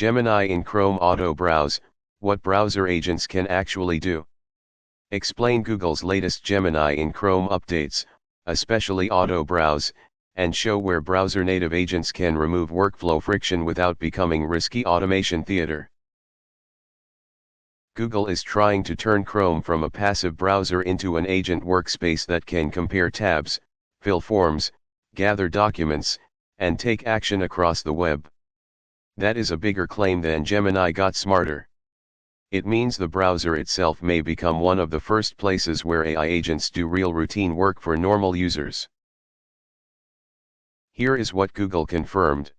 Gemini in Chrome Auto Browse, what browser agents can actually do. Explain Google's latest Gemini in Chrome updates, especially Auto Browse, and show where browser native agents can remove workflow friction without becoming risky automation theater. Google is trying to turn Chrome from a passive browser into an agent workspace that can compare tabs, fill forms, gather documents, and take action across the web. That is a bigger claim than Gemini got smarter. It means the browser itself may become one of the first places where AI agents do real routine work for normal users. Here is what Google confirmed.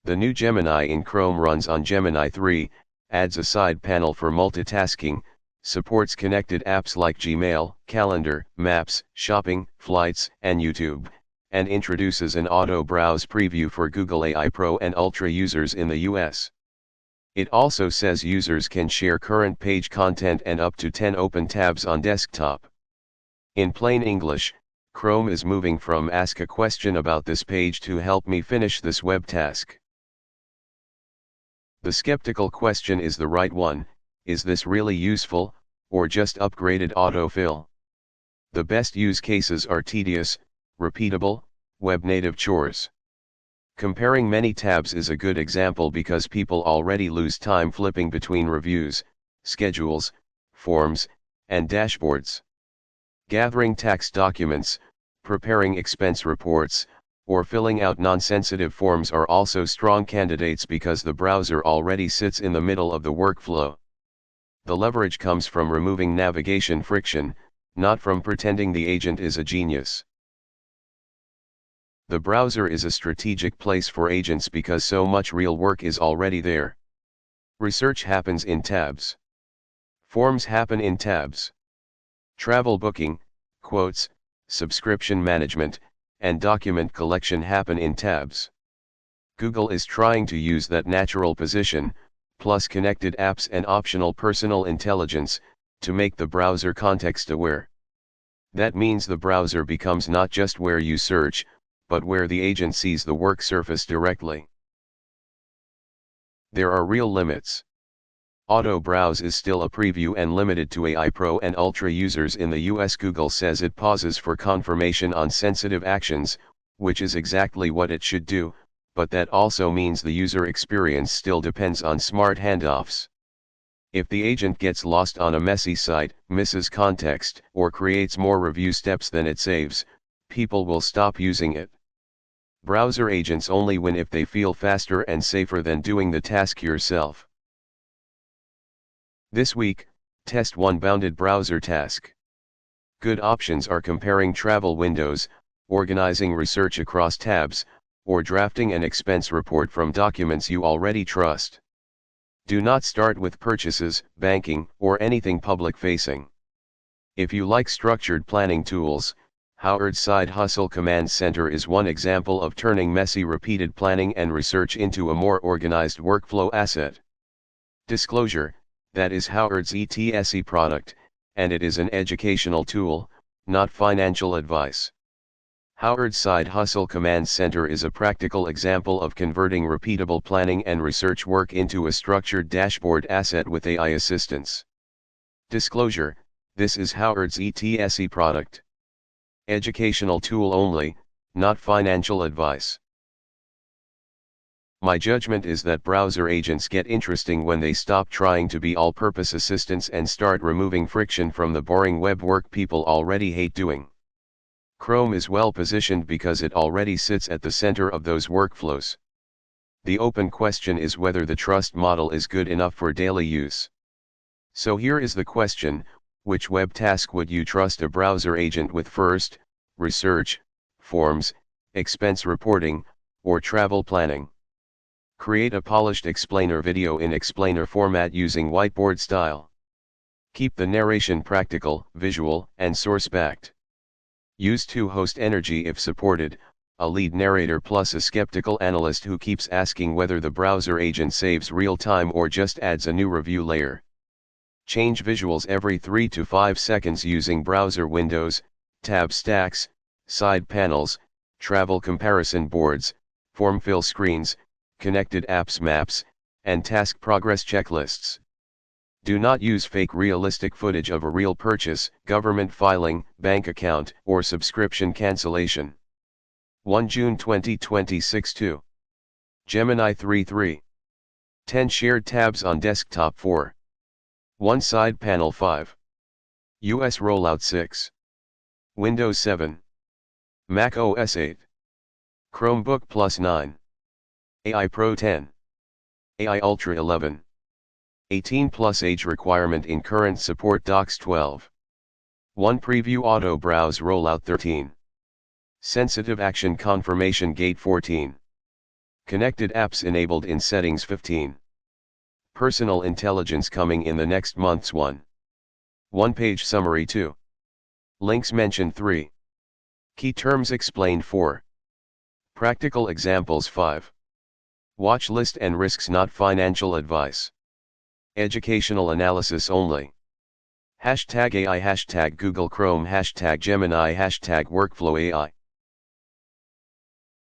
The new Gemini in Chrome runs on Gemini 3, adds a side panel for multitasking, supports connected apps like Gmail, Calendar, Maps, Shopping, Flights, and YouTube, and introduces an auto browse preview for Google AI Pro and Ultra users in the US. It also says users can share current page content and up to 10 open tabs on desktop. In plain English, Chrome is moving from ask a question about this page to help me finish this web task. The skeptical question is the right one: is this really useful, or just upgraded autofill? The best use cases are tedious, repeatable, web-native chores. Comparing many tabs is a good example because people already lose time flipping between reviews, schedules, forms, and dashboards. Gathering tax documents, preparing expense reports, or filling out non-sensitive forms are also strong candidates because the browser already sits in the middle of the workflow. The leverage comes from removing navigation friction, not from pretending the agent is a genius. The browser is a strategic place for agents because so much real work is already there. Research happens in tabs. Forms happen in tabs. Travel booking, quotes, subscription management, and document collection happen in tabs. Google is trying to use that natural position, plus connected apps and optional personal intelligence, to make the browser context-aware. That means the browser becomes not just where you search, but where the agent sees the work surface directly. There are real limits. Auto Browse is still a preview and limited to AI Pro and Ultra users in the US. Google says it pauses for confirmation on sensitive actions, which is exactly what it should do, but that also means the user experience still depends on smart handoffs. If the agent gets lost on a messy site, misses context, or creates more review steps than it saves, people will stop using it. Browser agents only win if they feel faster and safer than doing the task yourself. This week, test one bounded browser task. Good options are comparing travel windows, organizing research across tabs, or drafting an expense report from documents you already trust. Do not start with purchases, banking, or anything public-facing. If you like structured planning tools, Howard's Side Hustle Command Center is one example of turning messy repeated planning and research into a more organized workflow asset. Disclosure: that is Howard's ETSE product, and it is an educational tool, not financial advice. Howard's Side Hustle Command Center is a practical example of converting repeatable planning and research work into a structured dashboard asset with AI assistance. Disclosure: this is Howard's ETSE product. Educational tool only, not financial advice. My judgment is that browser agents get interesting when they stop trying to be all-purpose assistants and start removing friction from the boring web work people already hate doing. Chrome is well positioned because it already sits at the center of those workflows. The open question is whether the trust model is good enough for daily use. So here is the question: which web task would you trust a browser agent with first? Research, forms, expense reporting, or travel planning? Create a polished explainer video in explainer format using whiteboard style. Keep the narration practical, visual, and source-backed. Use two-host energy if supported, a lead narrator plus a skeptical analyst who keeps asking whether the browser agent saves real time or just adds a new review layer. Change visuals every 3 to 5 seconds using browser windows, tab stacks, side panels, travel comparison boards, form fill screens, connected apps maps, and task progress checklists. Do not use fake realistic footage of a real purchase, government filing, bank account, or subscription cancellation. 1 June 2026 2. Gemini 3.3. 10 shared tabs on desktop 4. 1 side panel 5. US rollout 6. Windows 7. Mac OS 8. Chromebook Plus 9. AI Pro 10. AI Ultra 11. 18 plus age requirement in current support docs 12. 1 preview auto browse rollout 13. Sensitive action confirmation gate 14. Connected apps enabled in settings 15. Personal intelligence coming in the next months 1. 1 page summary 2. Links mentioned 3. Key terms explained 4. Practical examples 5. Watch list and risks not financial advice. Educational analysis only. Hashtag AI, hashtag Google Chrome, hashtag Gemini, hashtag Workflow AI.